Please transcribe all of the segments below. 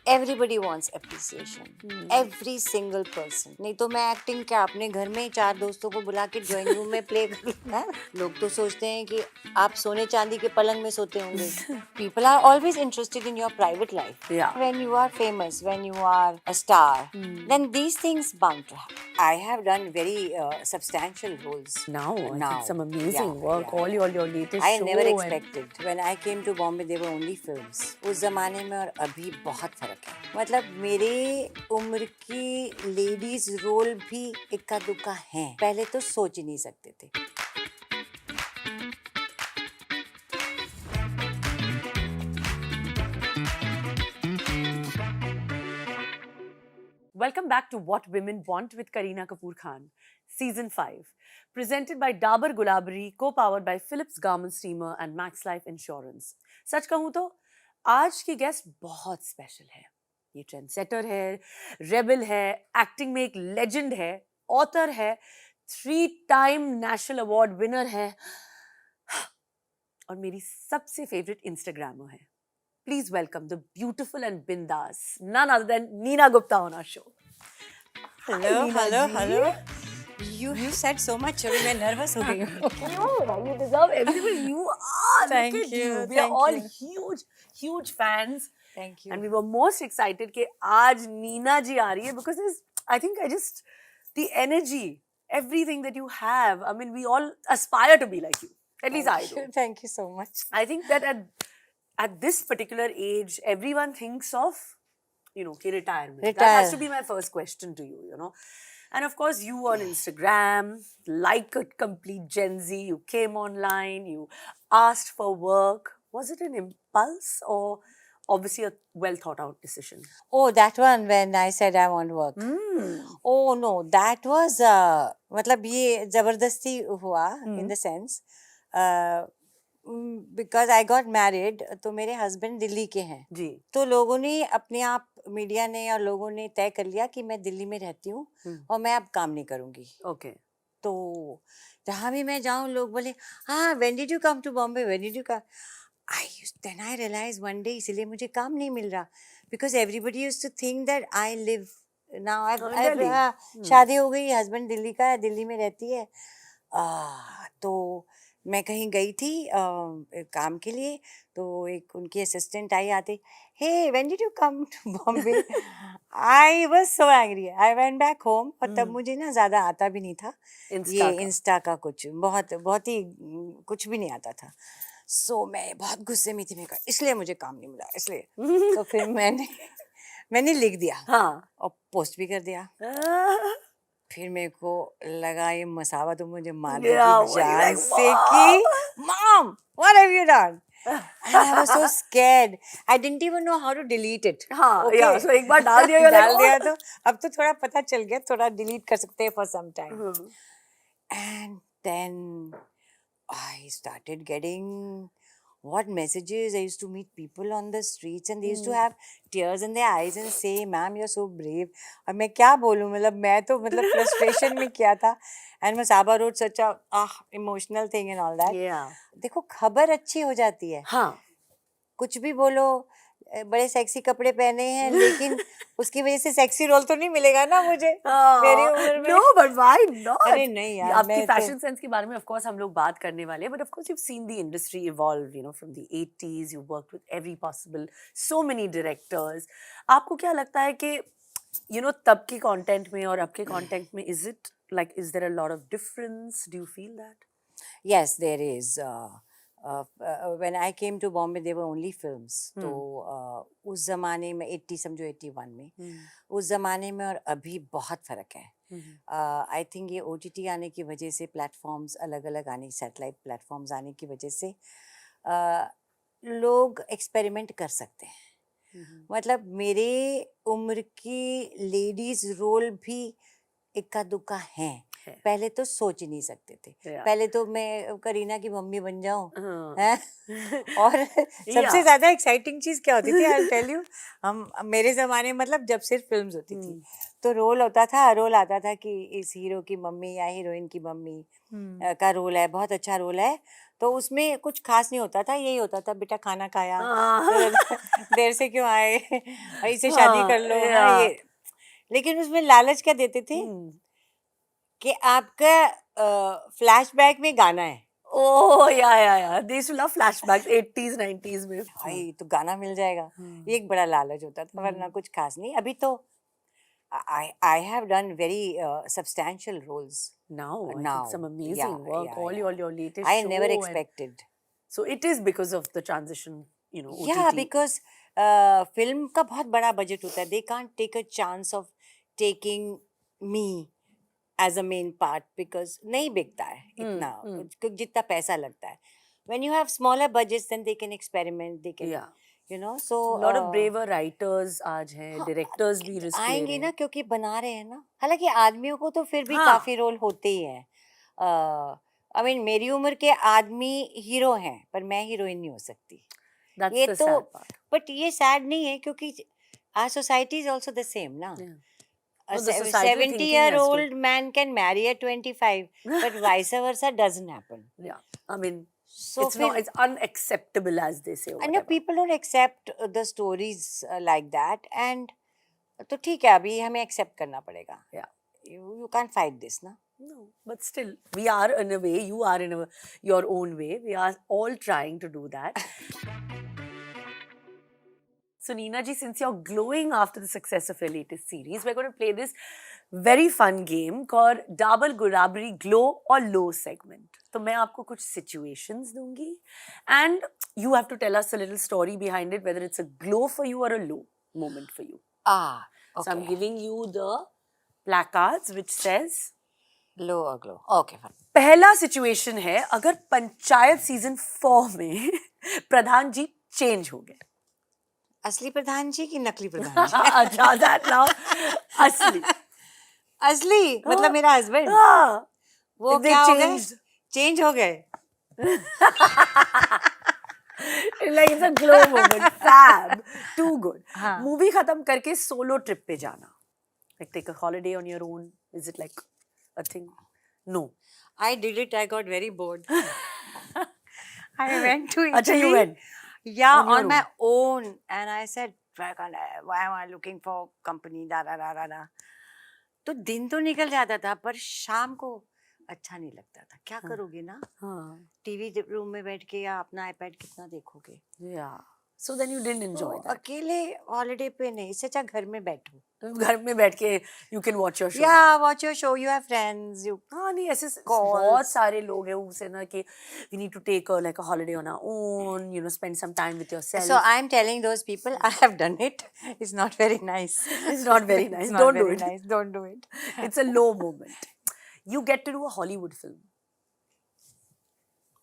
Everybody wants appreciation, every single person. नहीं तो मैं एक्टिंग क्या अपने घर में 4 दोस्तों को बुला के ड्राइंग रूम में प्ले कर लूँ। लोग तो सोचते हैं कि आप सोने चांदी के पलंग में सोते होंगे। People are always interested in your private life. When you are famous, when you are a star, then these things bound to happen. I have done very substantial roles. Now, I think some amazing Yeah, work. yeah, All your latest I show. never expected. When I came to Bombay, there were only films. उस जमाने में और अभी बहुत फर्क है। मतलब मेरे उम्र की लेडीज रोल भी इक्का दुक्का हैं। पहले तो सोच ही नहीं सकते थे। Welcome back to What Women Want with Kareena Kapoor Khan, Season 5. Presented by Dabur Gulabari, co-powered by Philips Garment Steamer and Max Life Insurance. सच कहूँ तो आज की गेस्ट बहुत स्पेशल है। ये ट्रेंडसेटर है, रेबल है, एक्टिंग में एक लेजेंड है, ऑथर है, 3 टाइम नेशनल अवार्ड विनर है और मेरी सबसे फेवरेट इंस्टाग्रामर है। Please welcome the beautiful and bindas, none other than Neena Gupta on our show. Hello, Hi, Neena hello, ji. hello. You have said so much. अभी मैं nervous हो गई हूँ। No, you deserve everything. You are. Thank Look at you, you. We are thank all you. huge fans. Thank you. And we were most excited कि आज नीना जी आ रही है because I think the energy, everything that you have. I mean, we all aspire to be like you. At least I do. Thank you so much. I think that at this particular age, everyone thinks of, कि retirement. That has to be my first question to you, And of course, you on Instagram, like a complete Gen Z, you came online, you asked for work. Was it an impulse or obviously a well thought out decision? Oh, that one when I said I want work. Oh no, that was मतलब ये जबरदस्ती हुआ in the sense because I got married तो मेरे husband Delhi के हैं जी तो लोगों ने अपने आप मीडिया ने और लोगों ने तय कर लिया कि मैं दिल्ली में रहती हूँ और मैं अब काम नहीं करूँगी okay तो जहाँ भी मैं जाऊँ लोग बोले हाँ when did you come to Bombay, when did you come? Then I realized one day इसलिए मुझे काम नहीं मिल रहा because everybody used to think that I live now शादी हो गई हस्बैंड दिल्ली का है दिल्ली में रहती है तो मैं कहीं गई थी काम के लिए तो एक उनकी असिस्टेंट आई आते hey when did you come to Bombay I was so angry I went back home और तब मुझे ना ज़्यादा आता भी नहीं था ये इंस्टा का कुछ बहुत ही कुछ भी नहीं आता था सो मैं बहुत गुस्से में थी मैं कहा इसलिए मुझे काम नहीं मिला इसलिए तो फिर मैंने लिख दिया हाँ और पोस्ट भी कर दिया फिर मेरे को लगा ये मसावा तो मुझे मार देगी जान से कि mom what have you done and I was so scared I didn't even know how to delete it okay so एक बार डाल दिया डाल दिया तो अब तो थोड़ा पता चल गया थोड़ा delete कर सकते हैं for some time and then I started getting what messages I used to meet people on the streets and they used to have tears in their eyes and say ma'am you're so brave और मैं क्या बोलूँ मतलब मैं तो मतलब frustration में किया था and Masaba wrote such a emotional thing and all that देखो खबर अच्छी हो जाती है हाँ कुछ भी बोलो बड़े सेक्सी कपड़े पहने हैं लेकिन उसकी वजह से सेक्सी रोल तो नहीं मिलेगा ना मुझे मेरी उम्र में no but why not अरे नहीं यार आपकी फैशन सेंस के बारे में of course हम लोग बात करने वाले हैं but of course you've seen the industry evolve from the 80s you worked with every possible so many directors आपको क्या लगता है कि तब के कंटेंट में और अब के कंटेंट में is there a lot of difference do you feel that yes there is when I came to Bombay there were only films तो उस ज़माने में 80 समझो 81 में उस ज़माने में और अभी बहुत फ़र्क है आई थिंक ये OTT आने की वजह से प्लेटफॉर्म्स अलग अलग आने सैटेलाइट प्लेटफॉर्म्स आने की वजह से लोग एक्सपेरिमेंट कर सकते हैं मतलब मेरे उम्र की लेडीज रोल भी इक्का दुक्का हैं पहले तो सोच ही नहीं सकते थे पहले तो मैं करीना की मम्मी बन जाऊं और सबसे ज्यादा एक्साइटिंग चीज क्या होती थी आई टेल यू हम मेरे जमाने मतलब जब सिर्फ फिल्म्स होती थी तो रोल आता था कि इस हीरो की मम्मी या हीरोइन की मम्मी का रोल है बहुत अच्छा रोल है तो उसमें कुछ खास नहीं होता था, यही होता था बेटा खाना खाया, हाँ देर से क्यों आए, इससे शादी कर लो, हाँ या ये। लेकिन उसमें लालच क्या देते थे कि आपका फ्लैशबैक में गाना है, oh yeah they used to love flashbacks 80s 90s में भाई तो गाना मिल जाएगा, हाँ ये एक बड़ा लालच होता था, वरना कुछ खास नहीं। अभी तो I have done very substantial roles now I think some now. Yeah, amazing work, yeah, all yeah. your latest I never show, and expected. so it is because of the transition, Yeah, OTT. because film का बहुत बड़ा budget होता है. They can't take a chance of taking me as a main part because नहीं बिकता है इतना, जितना पैसा लगता है. When you have smaller budgets, then they can experiment. They can, Yeah. so A lot of braver writers आज हैं, हाँ, directors भी risk ले आएंगे रहे ना हैं. क्योंकि बना रहे हैं ना. हालांकि आदमियों को तो फिर भी हाँ. काफी रोल होते ही हैं. आई मीन मेरी उम्र के आदमी हीरो हैं पर मैं हीरोइन नहीं हो सकती. That's ये the तो sad part. बट ये सैड नहीं है क्योंकि our society is also the same ना. Yeah. A No, the societal 70 thinking year has to. old man can marry a 25 but vice versa doesn't happen. Yeah. I mean, So it's not. It's unacceptable as they say. Or I know whatever. people don't accept the stories like that and तो ठीक है अभी हमें accept करना पड़ेगा. Yeah. You can't fight this ना. No, but still, we are in a way. You are in your own way. We are all trying to do that. So, Neena ji, since you're glowing after the success of your latest series, we're going to play this very fun game called Dabur Gulabri Glow or Low segment. So, मैं आपको कुछ situations दूंगी, and you have to tell us a little story behind it, whether it's a glow for you or a low moment for you. Okay. So, I'm giving you the placards which says. Low or glow. Okay, fine. पहला situation है अगर panchayat season 4 में प्रधान जी change हो गए. असली प्रधान जी की नकली प्रधान जी? अच्छा दैट नाउ असली. असली मतलब मेरा हस्बैंड. हाँ, वो they क्या हो गए? changed. चेंज हो गए. Like it's a glow moment. Fab. Too good. हाँ. मूवी खत्म करके सोलो ट्रिप पे जाना. Like take a holiday on your own. Is it like a thing? No. I did it. I got very bored. I went to Italy. अच्छा, you went. Yeah, On your on my own. And I said, why am I looking for company? Da da da da da. तो दिन तो निकल जाता था पर शाम को अच्छा नहीं लगता था. क्या करोगे ना? हाँ. टीवी रूम में बैठ के या अपना आईपैड कितना देखोगे? Yeah. So then you didn't enjoy that. अकेले हॉलिडे पे नहीं, इससे अच्छा घर में बैठो. घर में बैठ के you can watch your show. Yeah, watch your show. You have friends. You हाँ नहीं ऐसे Calls. बहुत सारे लोग हैं उसे ना कि we need to take a holiday on our own, spend some time with yourself. So I'm telling those people I have done it. It's not very nice. It's not very nice. It's not Don't do very it. nice. Don't do it. It's a low moment. You get to do a Hollywood film.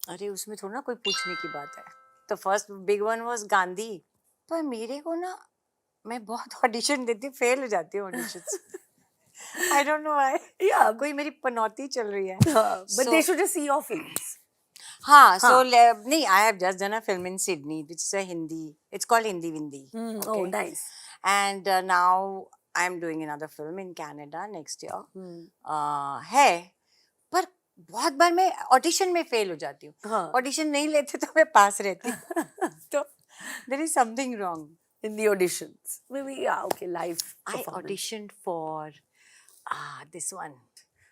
अरे उसमें थोड़ा ना कोई पूछने की बात है. तो first big one was Gandhi. पर मेरे को ना मैं बहुत ऑडिशन देती, फेल हो जाती हूँ auditions. I don't know why. Yeah. कोई मेरी पनौती चल रही है. But they should just see your films. हाँ, so नहीं, I have just done a film in Sydney, which is a Hindi. It's called Hindi Vindi. Oh, nice. And now I'm doing another film in Canada next year. है, पर बहुत बार मैं audition में fail हो जाती हूँ. Audition नहीं लेते तो मैं पास रहती हूँ. तो there is something wrong. In the auditions. Maybe, yeah, okay, live I performance. auditioned for this one,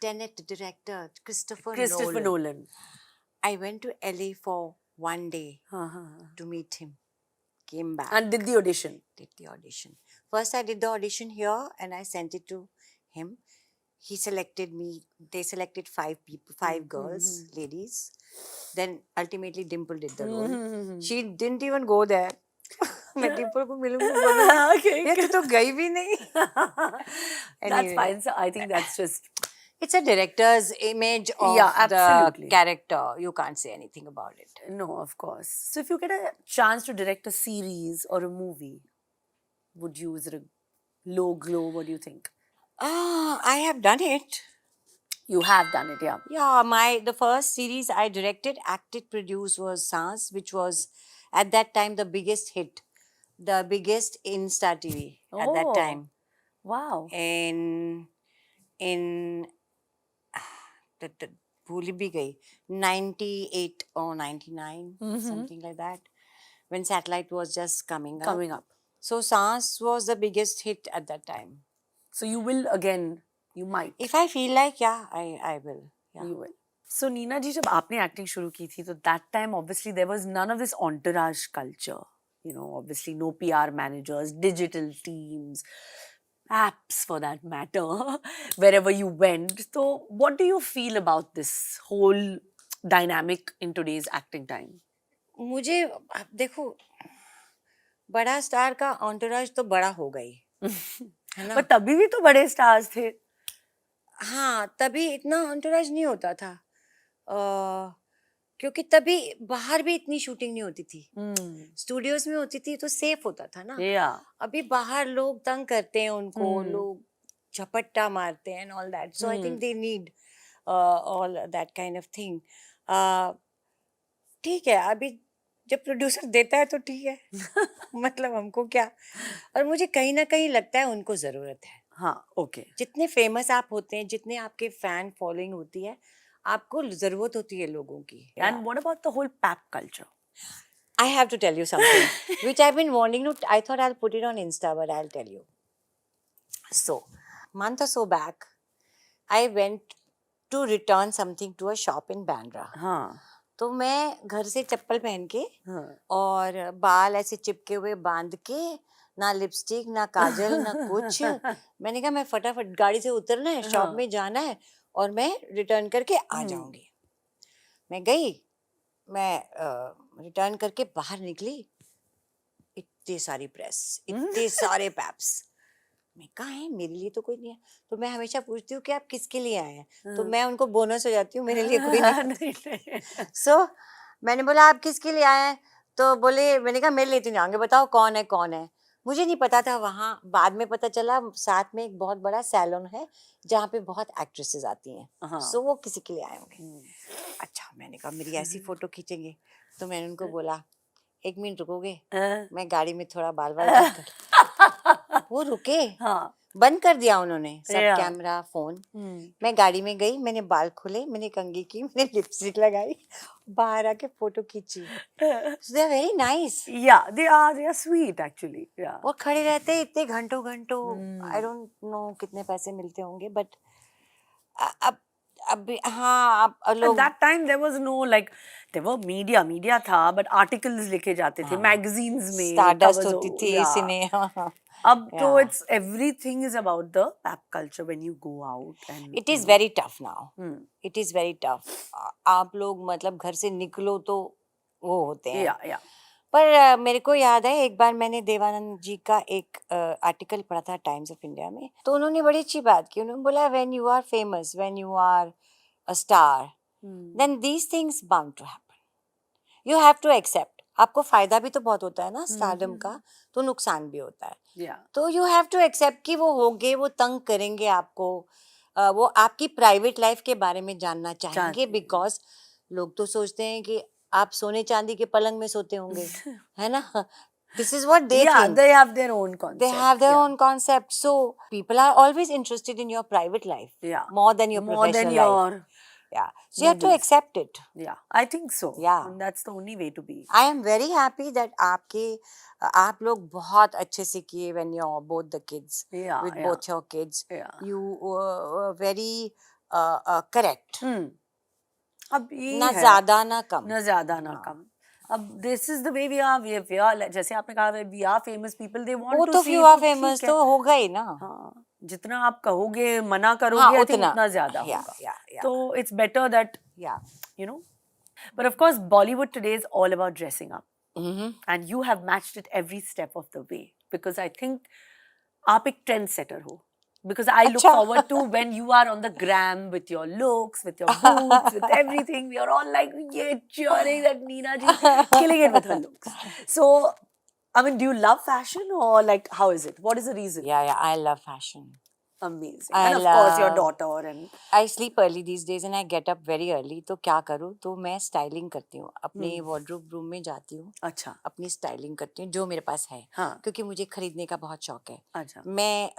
Tenet director Christopher Nolan. I went to LA for one day to meet him. Came back. And did the audition. Did the audition. First I did the audition here and I sent it to him. He selected me. They selected 5 people, 5 girls, ladies. Then ultimately Dimple did the role. She didn't even go there. मैं डिम्पल को मिलूंगी, बोलूंगी ये तू तो गई भी नहीं. That's fine. So I think that's just. It's a director's image of the character. You can't say anything about it. No, of course. So if you get a chance to direct a series or a movie, would you, is it a low glow? What do you think? I have done it. You have done it, yeah. Yeah, the first series I directed, acted, produced was Sans, which was at that time the biggest hit, the biggest Insta TV at that time. Wow. In भूल भी गई 98 or 99 Mhm. something like that when Satellite was just coming up. Coming up. So Saas was the biggest hit at that time. So you will again, you might. If I feel like, yeah, I will. Yeah. You will. So Neena ji, जब आपने acting शुरू की थी, तो that time obviously there was none of this entourage culture. You know, obviously no PR managers, digital teams, apps for that matter, wherever you went. So what do you feel about this whole dynamic in today's acting time? मुझे अब देखो बड़ा star का एंटोराज तो बड़ा हो गई है ना. पर तभी भी तो बड़े स्टार्स थे. हाँ तभी इतना एंटोराज नहीं होता था क्योंकि तभी बाहर भी इतनी शूटिंग नहीं होती थी. स्टूडियोज में होती थी तो सेफ होता था ना. Yeah. अभी बाहर लोग तंग करते हैं उनको, हम्म. लोग झपट्टा मारते हैं and all that. So I think they need all that kind of thing. ठीक है अभी जब प्रोड्यूसर देता है तो ठीक है मतलब हमको क्या. और मुझे कहीं ना कहीं लगता है उनको जरूरत है. हाँ, okay. जितने फेमस आप होते हैं, जितने आपके फैन फॉलोइंग होती है, आपको जरूरत होती है लोगों की. And what about the whole pap culture? I have to tell you something which I've been wanting to. I thought I'll put it on Insta, but I'll tell you. So, month or so back, I went to return something to a shop in Bandra. हाँ. तो मैं घर से चप्पल पहन के हाँ. और बाल ऐसे चिपके हुए बांध के, ना लिपस्टिक ना काजल ना कुछ. मैंने कहा मैं फटाफट गाड़ी से उतरना है, शॉप में जाना है और मैं रिटर्न करके आ जाऊंगी. मैं गई, मैं रिटर्न करके बाहर निकली, इतनी सारी प्रेस, इतने सारे पैप्स. मैं कहा है मेरे लिए तो कोई नहीं है. तो मैं हमेशा पूछती हूँ कि आप किसके लिए आए हैं, तो मैं उनको बोनस हो जाती हूँ, मेरे लिए कोई नहीं. सो मैंने बोला आप किसके लिए आए हैं, तो बोले, मैंने कहा मेरे लिए तो नहीं आएंगे, बताओ कौन है कौन है. मुझे नहीं पता था. वहाँ बाद में पता चला साथ में एक बहुत बड़ा सैलून है जहाँ पे बहुत एक्ट्रेसेस आती हैं. सो वो किसी के लिए आए होंगे. अच्छा मैंने कहा मेरी ऐसी फोटो खींचेंगे. तो मैंने उनको बोला 1 मिनट रुकोगे, मैं गाड़ी में थोड़ा बाल बाल ठीक कर. वो रुके. हाँ. बंद कर दिया उन्होंने सब Yeah. Camera phone. मैं गाड़ी में गई, मैंने बाल खोले, मैंने कंघी की, मैंने लिपस्टिक लगाई, बाहर आके फोटो खींची. They are very nice. Yeah, they are sweet actually. Yeah. और खड़े रहते हैं इतने घंटों घंटों. आई डोंट नो कितने पैसे मिलते होंगे, बट अब हाँ अब At लोग. that time there was no like, there were media था, but articles लिखे जाते थे, magazines में स्टारडस्ट covers होती थी yeah. सिने. अब तो Yeah. it's everything is about the pap culture when you go out and it is very tough now. Hmm. It is very tough. आप लोग मतलब घर से निकलो तो वो होते हैं. Yeah. पर मेरे को याद है एक बार मैंने देवानंद जी का एक आर्टिकल पढ़ा था टाइम्स ऑफ इंडिया में. तो उन्होंने बड़ी अच्छी बात की. उन्होंने बोला when you are famous, when you are a star, then these things bound to happen. You have to accept. आपको फायदा भी तो बहुत होता है ना स्टारडम का, तो नुकसान भी होता है. Yeah. तो यू हैव टू एक्सेप्ट कि वो होंगे, वो तंग करेंगे आपको, वो आपकी प्राइवेट लाइफ के बारे में जानना चाहेंगे. बिकॉज लोग तो सोचते हैं कि आप सोने चांदी के पलंग में सोते होंगे, है ना. This is what they Yeah, think. they have their own concept. They have their Yeah. own concept. So people are always interested in your private life Yeah. more than your More than professional life. your Yeah. So you have to movies. accept it. Yeah, I think so. Yeah. And that's the only way to be. I am very happy that आप लोग बहुत अच्छे से किए when you're both the kids. Yeah, With yeah. both your kids. Yeah. You were very correct. अब ये ना है, ज्यादा ना कम. ना ज्यादा ना कम. अब this is the way we are जैसे आपने कहा we are famous people, they want वो to तो see. few are तो famous ठीक है. तो होगा ही ना. हाँ, जितना आप कहोगे मना करोगे हाँ, I think उतना. उतना ज्यादा Yeah, होगा. yeah. तो it's better that Yeah. you know. But of course Bollywood today is all about dressing up. Mm-hmm. And you have matched it every step of the way, because I think आप एक trendsetter हो. Because I look अच्छा. forward to when you are on the gram with your looks, with your boots, with everything. We are all like, yeah, cheering that Neena ji killing it with her looks. So, I mean, do you love fashion or like how is it? What is the reason? Yeah, I love fashion. Amazing. I And of course your love- daughter and I sleep early these days and I get up very early. तो क्या करूँ, तो मैं styling करती हूँ. अपने wardrobe room में जाती हूँ, अच्छा. अपनी स्टाइलिंग करती हूँ जो मेरे पास है. हाँ. क्योंकि मुझे खरीदने का बहुत शौक है. अच्छा. मैं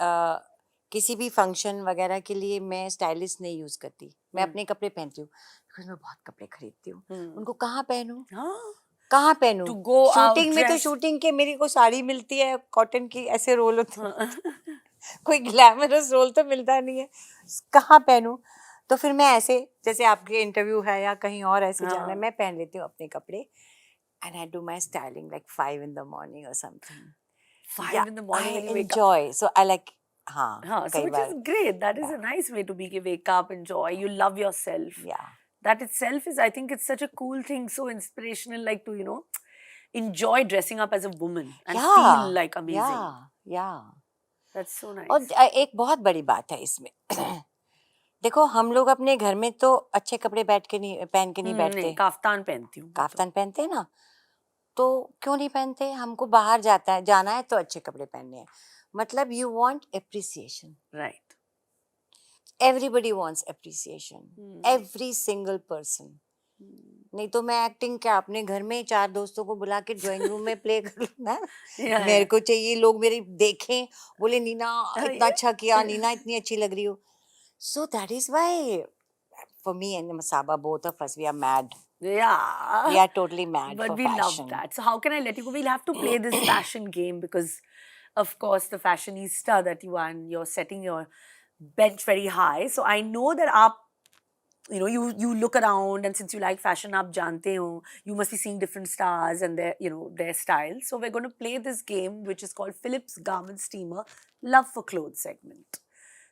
किसी भी फंक्शन वगैरह के लिए मैं स्टाइलिस्ट नहीं यूज करती, मैं हम्म। अपने कपड़े पहनती हूँ, बिकॉज मैं बहुत कपड़े खरीदती हूँ। हम्म। उनको कहाँ पहनूं, हाँ, कहाँ पहनूं? to go out शूटिंग में तो dressed. शूटिंग के मेरी को साड़ी मिलती है कॉटन की, ऐसे रोल होते हैं। हाँ। कोई ग्लैमरस रोल तो मिलता नहीं है, कहाँ पहनूं? तो फिर मैं ऐसे, जैसे आपके इंटरव्यू है या कहीं और ऐसे जाना है, हाँ। मैं पहन लेती हूँ अपने कपड़े, and I do my styling like 5 in the morning or something. 5 Yeah, in the morning I when you wake up. enjoy. So I like, हाँ, हाँ, so कई which is bar, great. That is a yeah, nice way to be. कि wake up, enjoy. You love yourself. yeah, That itself is, I think, it's such a cool thing, so inspirational. Like to enjoy dressing up as a woman and feel yeah, like amazing. yeah. That's so और nice. एक बहुत बड़ी बात है इसमें। देखो, हम लोग अपने घर में तो अच्छे कपड़े बैठ के नहीं, पहन के नहीं नहीं, बैठते, काफ्तान पहनती हूँ मैं तो। काफ्तान पहनते हैं ना, तो क्यों नहीं पहनते? हमको बाहर जाना है तो अच्छे कपड़े पहनने हैं, मतलब you want appreciation, Right. Everybody wants appreciation, Hmm. Every single person. नहीं तो मैं एक्टिंग क्या, अपने घर में 4 दोस्तों को बुला के ड्राइंग रूम में प्ले कर लूँ ना। Yeah, मेरे yeah. को चाहिए लोग मेरी देखें, बोले नीना इतना अच्छा किया, नीना इतनी अच्छी लग रही हो। So that is why for me and Masaba, both of us, we are mad. Yeah. We are totally mad But for we love fashion. that. So how can I let you go? We'll have to play this fashion game because, of course, the fashionista that you are, and you're setting your bench very high. So I know that you look around, and since you like fashion, आप जानते हो, you must be seeing different stars and their styles. So we're going to play this game, which is called Philips Garment Steamer Love for Clothes segment.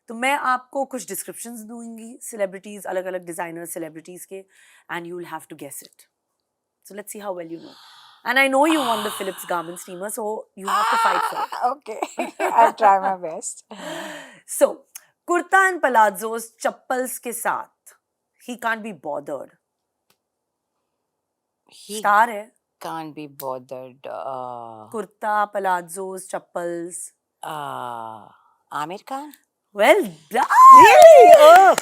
तो मैं आपको कुछ descriptions दूंगी celebrities, अलग अलग डिजाइनर सेलिब्रिटीज के, and you will have to guess it. So let's see how well you know. And I know you won the Philips garment steamer, so you have to fight for it. Okay, I'll try my best. So, kurta and palazzos chappals के साथ, he can't be bothered. He Star है. can't be bothered. Kurta, palazzos, chappals. Amir Khan? Well done. Really? Oh,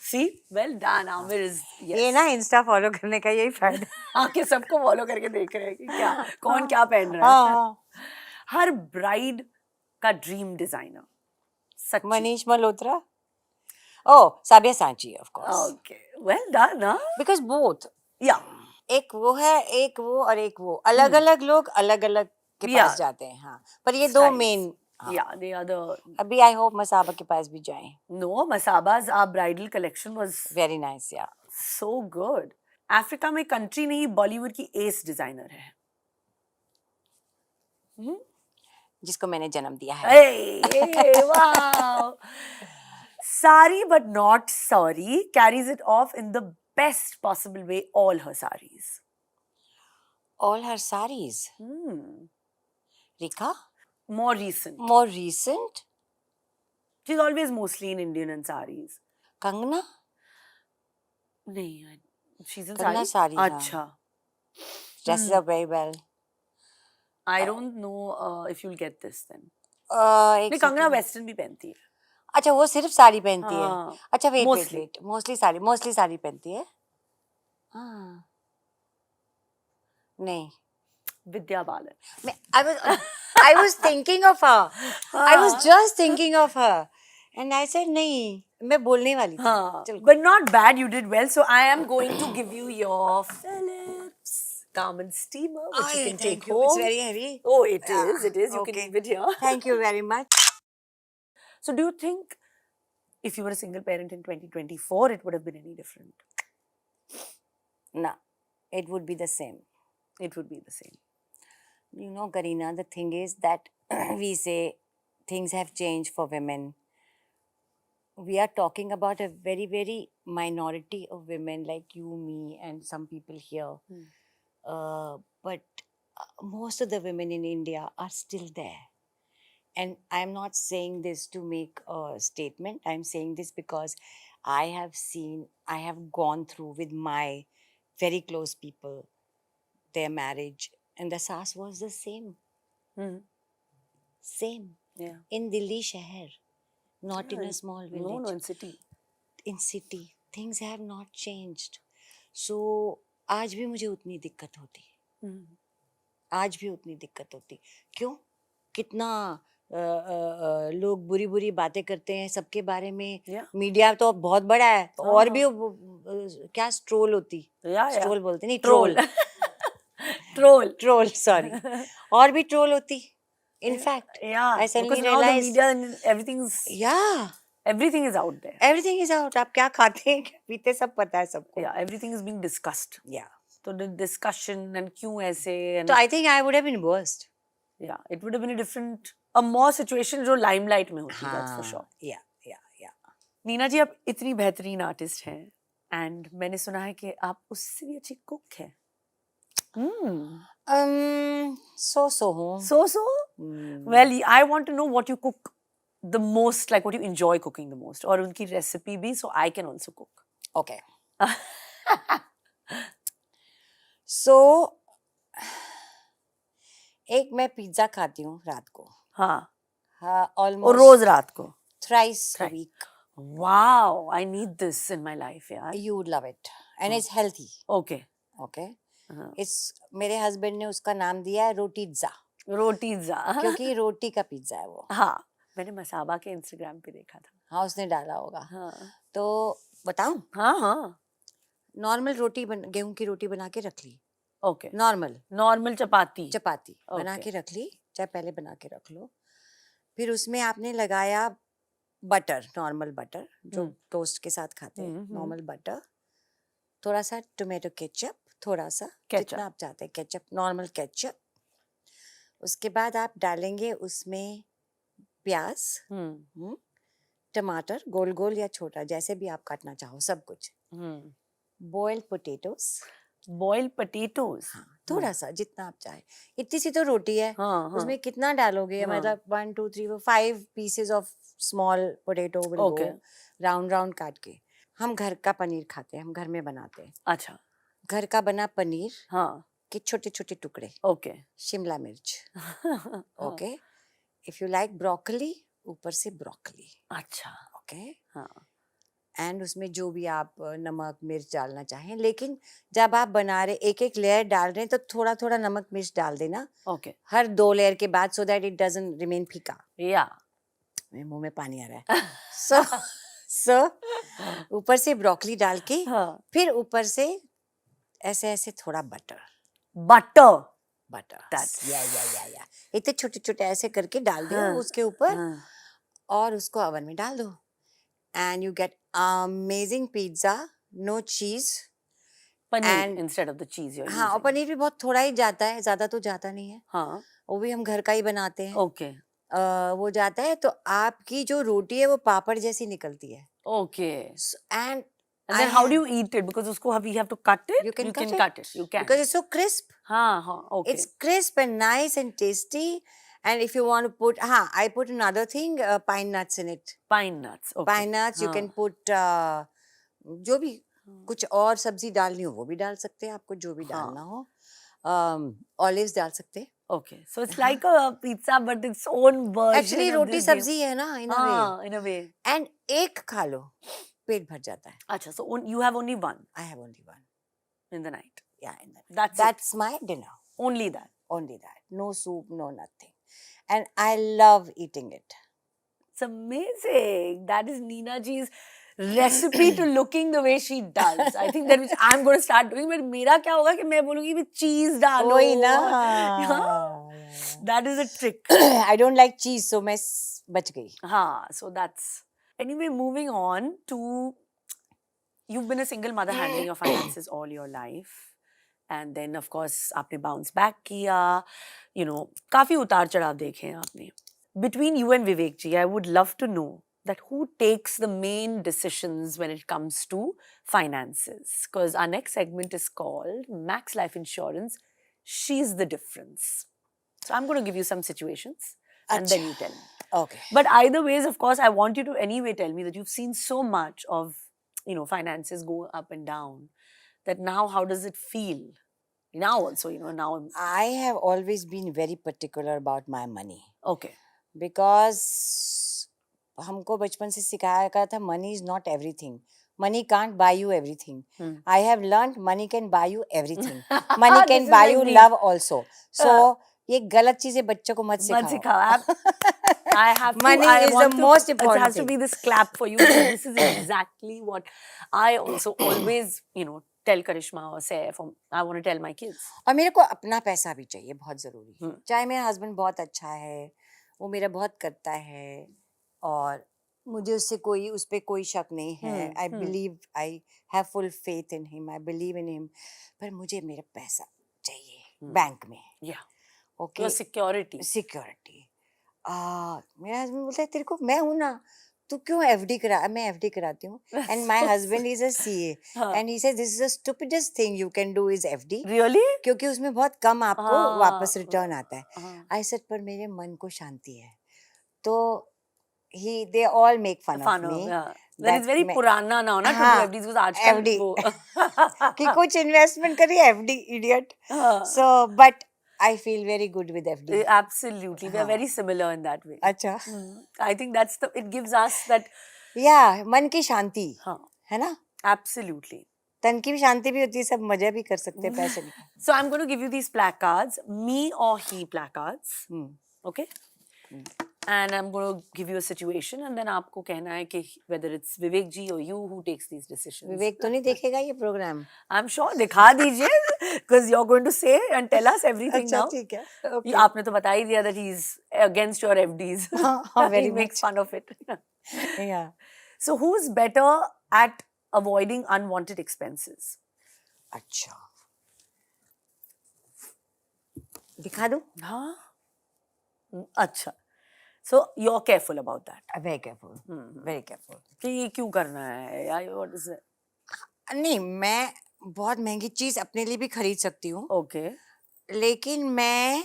See, well done. Amir is ये yes. ना Insta follow करने का यही फायदा। आके सबको फॉलो करके देख रहे हैं कि क्या कौन क्या पहन रहा है. हाँ, हर ब्राइड का ड्रीम डिजाइनर. सच्ची. Manish Malhotra? Oh, Sabya Sachi, of course. Okay, well done, huh? Because both. Yeah. एक वो है, एक वो और एक वो, अलग अलग लोग अलग अलग के Yeah. पास जाते हैं। हाँ, पर ये दो Styles. Main. Yeah, they are the. अभी आई होप मसाबा के पास भी जाएं। No, Masaba's our bridal collection was very nice, या so good. अफ्रीका में कंट्री नहीं, बॉलीवुड की एस डिजाइनर है. जिसको मैंने जन्म दिया है। Hey, wow. Sari but not sorry, carries it off in the best possible way, all her saris. All her saris. Rika? More recent. More recent? She's always mostly in Indian and saris. Kangna? नहीं, she's in Kangna sari. sari, हाँ. अच्छा. Dresses up very well. I don't know if you'll get this then. एक नहीं, Kangana second. Western भी पहनती है. अच्छा, वो सिर्फ साड़ी पहनती है। हाँ. अच्छा, वेट Mostly. वेट, मोस्टली साड़ी पहनती है। हाँ, नहीं, Vidya Balan. I was thinking of her. I was just thinking of her. And I said नहीं, मैं बोलने वाली थी। हाँ. चल, But not bad, you did well. So I am going to give you your Philips garment steamer, which you can take home. It's very heavy. Oh, it is. It is. You can Okay. leave it here. Thank you very much. So do you think if you were a single parent in 2024, it would have been any different? No, it would be the same. It would be the same. You know, Karina, the thing is that we say things have changed for women. We are talking about a very, very minority of women like you, me, and some people here. But most of the women in India are still there. And I'm not saying this to make a statement. I'm saying this because I have gone through with my very close people, their marriage. And the saas was the same. Same. Yeah. In Delhi शहर, not in a small village. No, in city. In city, things have not changed. So आज भी मुझे उतनी दिक्कत होती, आज भी उतनी दिक्कत होती. क्यों? कितना लोग बुरी बुरी बातें करते हैं सबके बारे में. Yeah. मीडिया तो बहुत बड़ा है. तो और हाँ. भी क्या स्ट्रोल होती. Yeah, yeah. स्ट्रोल बोलते नहीं, Troll. Troll. Troll. Troll, sorry. और भी ट्रोल होती. In fact Yeah, I suddenly because now the realized, media and everything is out there. everything is out. आप क्या खाते हैं क्या पीते सब पता है सबको. Yeah, everything is being discussed. Yeah. So the discussion and क्यों ऐसे and So I think I would have been worst. yeah, it would have been a different, a more situation जो limelight में होती, that's for sure. Yeah. Neena जी, आप इतनी बेहतरीन artist हैं and मैंने सुना है कि आप उससे भी अच्छी कुक हैं. So हूँ. So? Well, I want to know what you cook the most, like what you enjoy cooking the most, और उनकी रेसिपी भी, so I can also cook. Okay. So एक मैं पिज्जा खाती हूँ रात को. हाँ. Almost. और रोज रात को. Thrice a week. Wow, I need this in my life, यार. You would love it, and it's healthy. Okay. It's मेरे हस्बैंड ने उसका नाम दिया है रोटीज़ा. रोटीज़ा. क्योंकि रोटी का पिज्जा है वो. हाँ, मैंने मसाबा के इंस्टाग्राम पे देखा था. हाँ, उसने डाला होगा. हाँ. तो बताऊं? हाँ. नॉर्मल रोटी गेहूं की रोटी बना के रख ली. ओके. नॉर्मल चपाती बना के रख ली, चाहे पहले बना के रख लो. फिर उसमें आपने लगाया बटर, नॉर्मल बटर जो टोस्ट के साथ खाते हैं, नॉर्मल बटर, थोड़ा सा टोमेटो केचप, थोड़ा सा जितना आप चाहते हैं केचप, नॉर्मल केचप. उसके बाद आप डालेंगे उसमें प्याज, टमाटर, गोल गोल या छोटा जैसे भी आप काटना चाहो, सब कुछ. Boiled potatoes. हाँ, थोड़ा सा जितना आप चाहे. इतनी सी तो रोटी है. उसमें कितना डालोगे? मतलब 1 2 3 4 5 pieces of small potato will go round काट के. हम घर का पनीर खाते हैं, हम घर में बनाते हैं. अच्छा. घर का बना पनीर. हाँ. के छोटे छोटे टुकड़े. ओके. शिमला मिर्च. Okay. If you like broccoli, ऊपर से ब्रोकली. अच्छा. ओके. हाँ. एंड उसमें जो भी आप नमक मिर्च डालना चाहें, लेकिन जब आप बना रहे एक लेयर डाल रहे हैं तो थोड़ा थोड़ा नमक मिर्च डाल देना. ओके. हर 2 लेयर के बाद, so that it doesn't remain फीका. या. मेरे मुंह में पानी आ रहा है. सो ऊपर से ब्रोकली डाल के, फिर ऊपर से ऐसे थोड़ा बटर. या इतने छोटे छोटे ऐसे करके डाल दो उसके ऊपर, और उसको ओवन में डाल दो. And you get amazing pizza, no cheese. Paneer instead of the cheese you're using. हाँ, और पनीर भी बहुत थोड़ा ही जाता है, ज्यादा तो जाता नहीं है. हाँ. वो भी हम घर का ही बनाते हैं. ओके. वो जाता है तो आपकी जो रोटी है वो पापड़ जैसी निकलती है. Okay. And then how do you eat it? Because उसको we have to cut it. You can cut it. You can. Because it's so crisp. हाँ. Okay. It's crisp and nice and tasty. And if you want to put, I put another thing, pine nuts in it. Pine nuts. Okay. Pine nuts. You can put जो भी कुछ और सब्जी डालनी हो वो भी डाल सकते हैं, आपको जो भी डालना हो. Olives डाल सकते हैं. Okay, so it's like a pizza but its own version. Actually रोटी सब्जी है ना, in a way. In a way. And एक खा लो, पेट भर जाता है. अच्छा, so you have only one. I have only one. In the night. Yeah, in the night. That's my dinner. Only that. Only that. No soup, no nothing. And I love eating it. It's amazing. That is Neena ji's recipe to looking the way she does. I think that which I'm going to start doing. But मेरा क्या होगा कि मैं बोलूँगी भी cheese डालो. वही ना. That is a trick. I don't like cheese, so मैं बच गई. हाँ, so that's. Anyway, moving on to, you've been a single mother handling your finances all your life. And then of course आपने bounce back किया, you know, काफी उतार चढ़ाव देखे हैं आपने. Between you and Vivek ji, I would love to know that who takes the main decisions when it comes to finances. Because our next segment is called Max Life Insurance. She's the difference. So I'm going to give you some situations and then you tell me. Okay. But either ways, of course, I want you to anyway tell me that you've seen so much of, you know, finances go up and down, that now how does it feel? Now also, you know, now. I have always been very particular about my money. Okay. Because हमको बचपन से सिखाया गया था money is not everything. Money can't buy you everything. I have learned money can buy you everything. Money can buy you love also. So ये गलत चीजें बच्चों को मत सिखाओ. I have to. Money I is the want to, most It important has to be thing. this clap for you. Because this is exactly what I also always, tell Karishma or Saif. Or I want to tell my kids. और मेरे को अपना पैसा भी चाहिए, बहुत ज़रूरी है। हम्म। चाहे मेरा हस्बैंड बहुत अच्छा है, वो मेरा बहुत करता है और मुझे उससे उस पे कोई शक नहीं है। I believe, I have full faith in him, I believe in him, पर मुझे मेरा पैसा चाहिए बैंक में। Yeah. Okay, Your security. Security. मेरा हस्बैंड बोलता है तेरे को, मैं हूँ ना, तू क्यों एफडी करा? मैं एफडी कराती हूँ। And my husband is a CA हाँ। And he says this is the stupidest thing you can do is FD, Really? क्योंकि उसमें बहुत कम आपको हाँ, वापस रिटर्न आता है। हाँ। आई सेड पर मेरे मन को शांति है, तो they all make fun of Fun of, me yeah. That is very पुराना now, ना? हाँ, To do FDs, because आजकल FD वो कि कुछ इन्वेस्टमेंट करिए, एफडी इडियट। हाँ। So but I feel very good with FD. Absolutely, we are very similar in that way. अच्छा, I think it gives us that. या मन की शांति हाँ, है ना, absolutely. तन की भी शांति भी होती है, सब मजा भी कर सकते हैं पैसे की। So I'm going to give you these placards, me or he placards. Okay? And I'm going to give you a situation and then आपको कहना है कि whether it's Vivek ji or you who takes these decisions. विवेक तो नहीं देखेगा ये programme? I'm sure, दिखा दीजिए, because you're going to say and tell us everything अच्छा now. ठीक है, okay. आपने तो बता ही दिया that he's against your FDs. हाँ, very He makes much. fun of it. Yeah. So who's better at avoiding unwanted expenses? अच्छा, दिखा दूं? हाँ, अच्छा. So you're careful about that. Very careful, very careful. कि ये क्यों करना है या what is it? नहीं, मैं बहुत महंगी चीज अपने लिए भी खरीद सकती हूँ, Okay. लेकिन मैं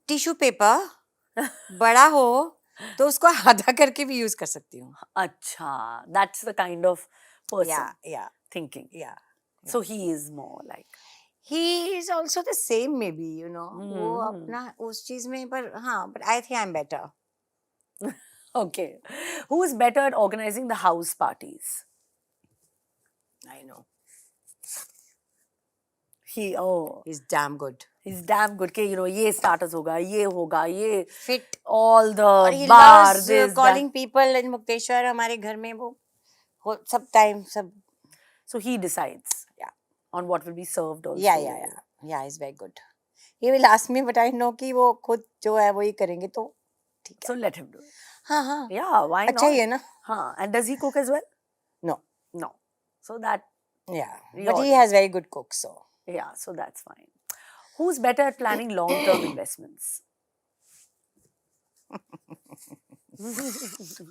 टिश्यू पेपर बड़ा हो तो उसको आधा करके भी यूज कर सकती हूँ। अच्छा, that's the kind of person या thinking. या So he is more like. He is also the same may be, you know, वो अपना उस चीज में, पर हाँ, but I think I am better. Okay. Who is better at organizing the house parties? I know, He's damn good, damn good. कि ये starters होगा, ये होगा, ये फिट, all the और he bar, loves this, calling people in Mukteshwar, हमारे घर में वो सब टाइम सब। So he decides. Yeah. On what will be served also. Yeah, he's very good. He will ask me, but I know कि वो खुद जो है वही करेंगे, तो ठीक है। So let him do it. हाँ हाँ, Yeah, why not? अच्छा ही है ना? हाँ, and does he cook as well? No. No. So that, Yeah, Your- but he has very good cooks, so. yeah, so that's fine. Who's better at planning long-term investments?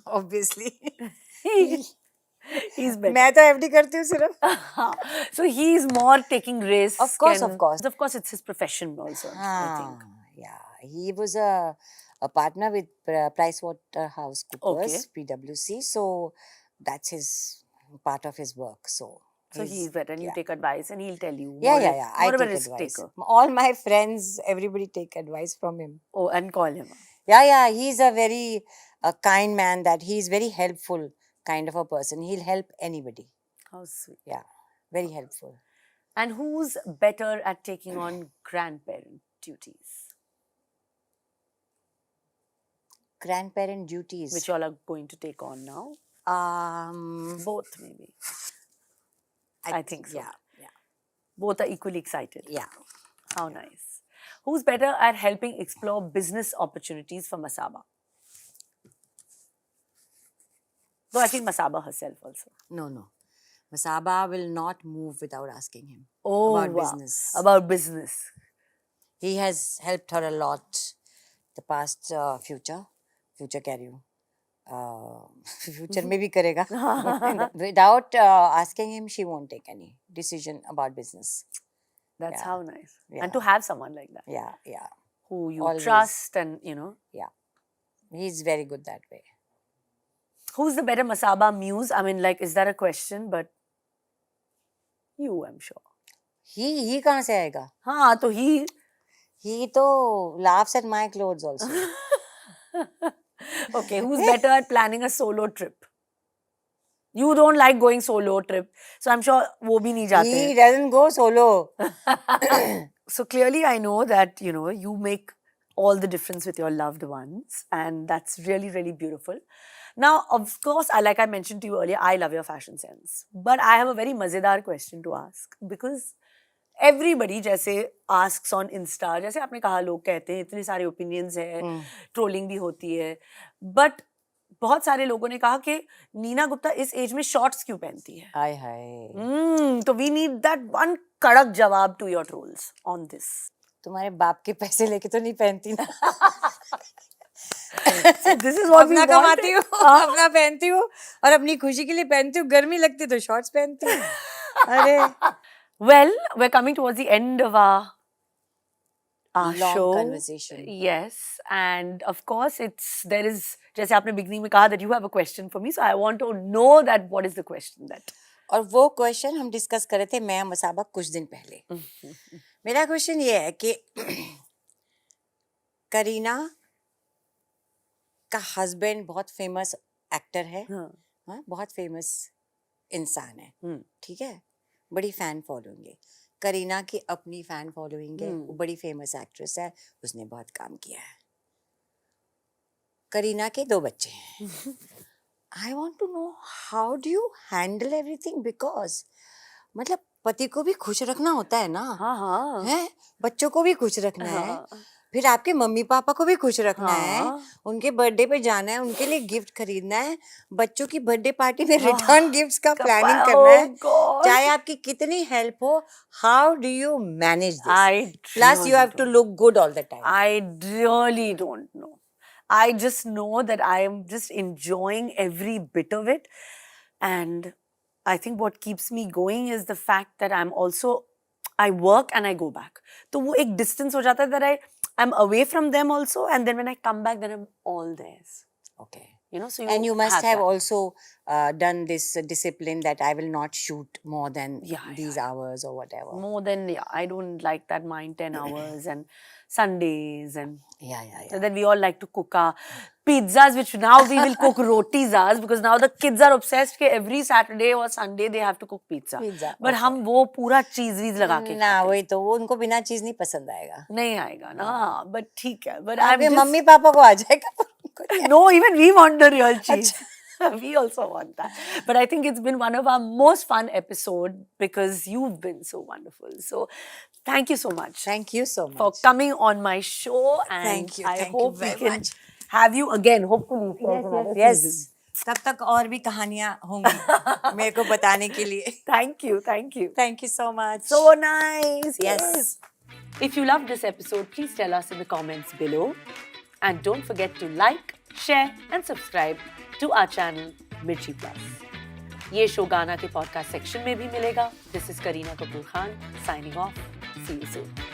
Obviously. He's better. मैं तो FD करती हूँ सिर्फ। So he's more taking risks. Of course, and- of course. Of course, it's his profession also, I think. Yeah, he was a partner with PricewaterhouseCoopers, Okay. PwC, so that's his part of his work. So He's better, and you take advice, and he'll tell you. Yeah. I More of a take risk advice. taker. All my friends, everybody take advice from him. Oh, and call him. Yeah, he's a very kind man, that he's very helpful kind of a person. He'll help anybody. How sweet. Yeah, very helpful. And who's better at taking on grandparent duties? Grandparent duties. Which you all are going to take on now? Both, maybe. I think so. Yeah. Both are equally excited. Yeah. How nice. Who's better at helping explore business opportunities for Masaba? Though I think Masaba herself also. No. Masaba will not move without asking him Wow. business. About business. He has helped her a lot. The past future कह रही हूँ, future में भी करेगा. Without asking him, she won't take any decision about business. That's Yeah. how nice. Yeah. And to have someone like that. Yeah. Who you Always. trust and, Yeah. He's very good that way. Who's the better Masaba muse? I mean, like, is that a question? But you, I'm sure. He कहाँ से आएगा? हाँ, तो he... He तो laughs at my clothes also. Okay, who's better at planning a solo trip? You don't like going solo trip. So I'm sure वो भी नहीं जाते He हैं. doesn't go solo. So clearly I know that, you make all the difference with your loved ones, and that's really, really beautiful. Now, of course, like I mentioned to you earlier, I love your fashion sense, but I have a very mazedar question to ask, because everybody जैसे asks on Insta, जैसे आपने कहा लोग कहते हैं, इतने सारे opinions है, trolling भी होती है, but बहुत सारे लोगों ने कहा कि नीना गुप्ता इस एज में शॉर्ट्स क्यों पहनती है? हाय हाय, तो we need that one कड़क जवाब to your trolls on this. तुम्हारे बाप के पैसे लेके तो नहीं पहनती ना? This is what we अपना want. कमाती हूँ, अपना पहनती हूँ और अपनी खुशी के लिए पहनती हूँ. गर्मी लगती तो शॉर्ट्स पहनती हूँ. अरे Well, we're coming towards the end of our long show. conversation. Yes, and of course, there is, जैसे आपने beginning में कहा that you have a question for me, so I want to know that what is the question that. और वो question हम discuss कर रहे थे मैं मसाबा कुछ दिन पहले. मेरा क्वेश्चन ये है कि करीना का हस्बैंड बहुत फेमस एक्टर है, हाँ, बहुत फेमस इंसान है, ठीक है, बड़ी फैन फॉलोइंग है. करीना की अपनी फैन फॉलोइंग है, वो बड़ी फेमस एक्ट्रेस है, उसने बहुत काम किया है. करीना के 2 बच्चे हैं. I want to know how do you handle everything, because मतलब पति को भी खुश रखना होता है ना, हाँ, है, बच्चों को भी खुश रखना है, फिर आपके मम्मी पापा को भी खुश रखना है, उनके बर्थडे पे जाना है, उनके लिए गिफ्ट खरीदना है, बच्चों की बर्थडे पार्टी में रिटर्न गिफ्ट्स का प्लानिंग करना है, चाहे आपकी कितनी हेल्प हो. How do you manage this? Plus you have to look good all the time. I really don't know. I just know that I am just enjoying every bit of it, and I think what keeps me going is the fact that I work and I go back. तो वो एक distance हो जाता है that I'm away from them also, and then when I come back, then I'm all theirs. Okay. You know, so And you must have that. also done this discipline that I will not shoot more than these hours or whatever. More than, I don't like that mind 10 hours and Sundays and so then we all like to cook our pizzas, which now we will cook rotis because now the kids are obsessed कि every Saturday or Sunday they have to cook pizza. But हम वो पूरा cheese लगा के ना, वही तो, वो उनको बिना चीज नहीं पसंद आएगा. नहीं आएगा ना, but ठीक है. But आपके मम्मी पापा को आ जाएगा. No, even we want the real cheese. We also want that. But I think it's been one of our most fun episodes because you've been so wonderful. So thank you so much. Thank you so much for coming on my show. And thank you. I Thank hope you we very can much. have you again, hopefully. Yes. तब तक और भी कहानियां होंगी मेरे को बताने के लिए. Thank you. Thank you. Thank you so much. So nice. Yes. If you loved this episode, please tell us in the comments below. And don't forget to like, share and subscribe to our channel Mirchi Plus. ये show गाना के podcast section में भी मिलेगा. This is Kareena Kapoor Khan signing off. See you soon.